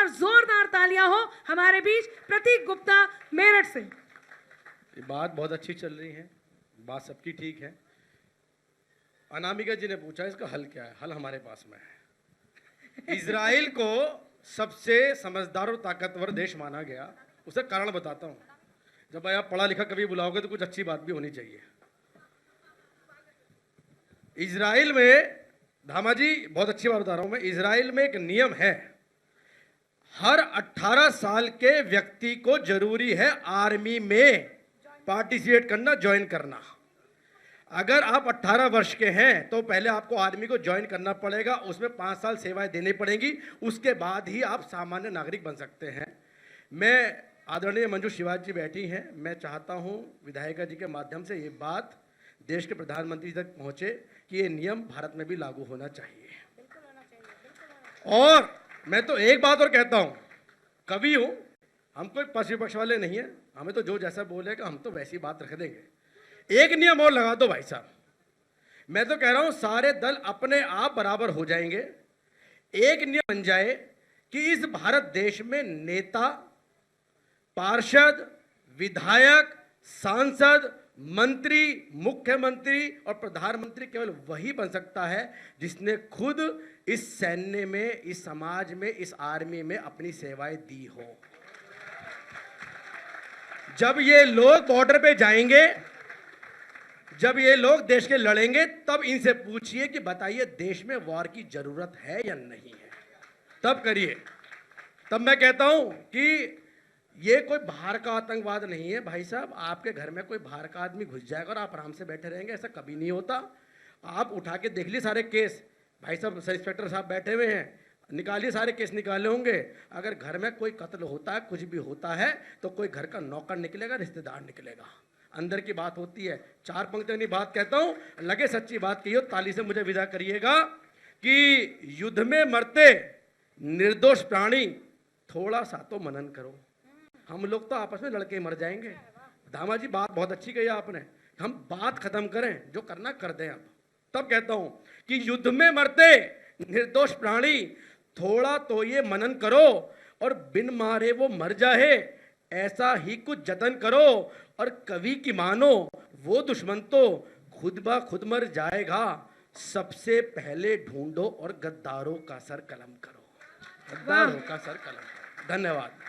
बार जोरदार तालियां हो हमारे बीच प्रतीक गुप्ता मेरठ से। ये बात बहुत अच्छी चल रही है, बात सबकी ठीक है। अनामिका जी ने पूछा इसका हल क्या है। हल हमारे पास में है। इजराइल को सबसे समझदार और ताकतवर देश माना गया, उसे कारण बताता हूं। जब भाई आप पढ़ा लिखा कभी बुलाओगे तो कुछ अच्छी बात भी होनी चाहिए। इजराइल में, धामा जी बहुत अच्छी बात बता रहा हूं मैं, इजराइल में एक नियम है, हर 18 साल के व्यक्ति को जरूरी है आर्मी में पार्टिसिपेट करना, ज्वाइन करना। अगर आप 18 वर्ष के हैं तो पहले आपको आर्मी को ज्वाइन करना पड़ेगा, उसमें 5 साल सेवाएं देनी पड़ेंगी, उसके बाद ही आप सामान्य नागरिक बन सकते हैं। मैं, आदरणीय मंजू शिवाजी जी बैठी हैं, मैं चाहता हूं विधायिका जी के माध्यम से ये बात देश के प्रधानमंत्री तक पहुंचे कि ये नियम भारत में भी लागू होना चाहिए। और मैं तो एक बात और कहता हूं, कवि हूं, हम कोई पक्ष विपक्ष वाले नहीं है, हमें तो जो जैसा बोलेगा हम तो वैसी बात रख देंगे। एक नियम और लगा दो भाई साहब, मैं तो कह रहा हूं सारे दल अपने आप बराबर हो जाएंगे। एक नियम बन जाए कि इस भारत देश में नेता, पार्षद, विधायक, सांसद, मंत्री, मुख्यमंत्री और प्रधानमंत्री केवल वही बन सकता है जिसने खुद इस सैन्य में, इस समाज में, इस आर्मी में अपनी सेवाएं दी हो। जब ये लोग बॉर्डर पे जाएंगे, जब ये लोग देश के लड़ेंगे, तब इनसे पूछिए कि बताइए देश में वॉर की जरूरत है या नहीं है, तब करिए। तब मैं कहता हूं कि ये कोई बाहर का आतंकवाद नहीं है भाई साहब। आपके घर में कोई बाहर का आदमी घुस जाएगा और आप आराम से बैठे रहेंगे, ऐसा कभी नहीं होता। आप उठा के देख लीजिए सारे केस, भाई साहब सब इंस्पेक्टर साहब बैठे हुए हैं, निकालिए सारे केस निकाले होंगे। अगर घर में कोई कत्ल होता है, कुछ भी होता है, तो कोई घर का नौकर निकलेगा, रिश्तेदार निकलेगा। अंदर की बात होती है। 4 पंक्तियों की बात कहता हूं, लगे सच्ची बात कही हो, ताली से मुझे विदा करिएगा कि युद्ध में मरते निर्दोष प्राणी थोड़ा सा तो मनन करो। हम लोग तो आपस में लड़के मर जाएंगे। धामा जी बात बहुत अच्छी कही आपने, हम बात खत्म करें, जो करना कर दें। अब तब कहता हूं कि युद्ध में मरते निर्दोष प्राणी थोड़ा तो ये मनन करो, और बिन मारे वो मर जाए ऐसा ही कुछ जतन करो। और कवि की मानो वो दुश्मन तो खुद ब खुद मर जाएगा, सबसे पहले ढूंढो और गद्दारों का सर कलम करो, गद्दारों का सर कलम करो। धन्यवाद।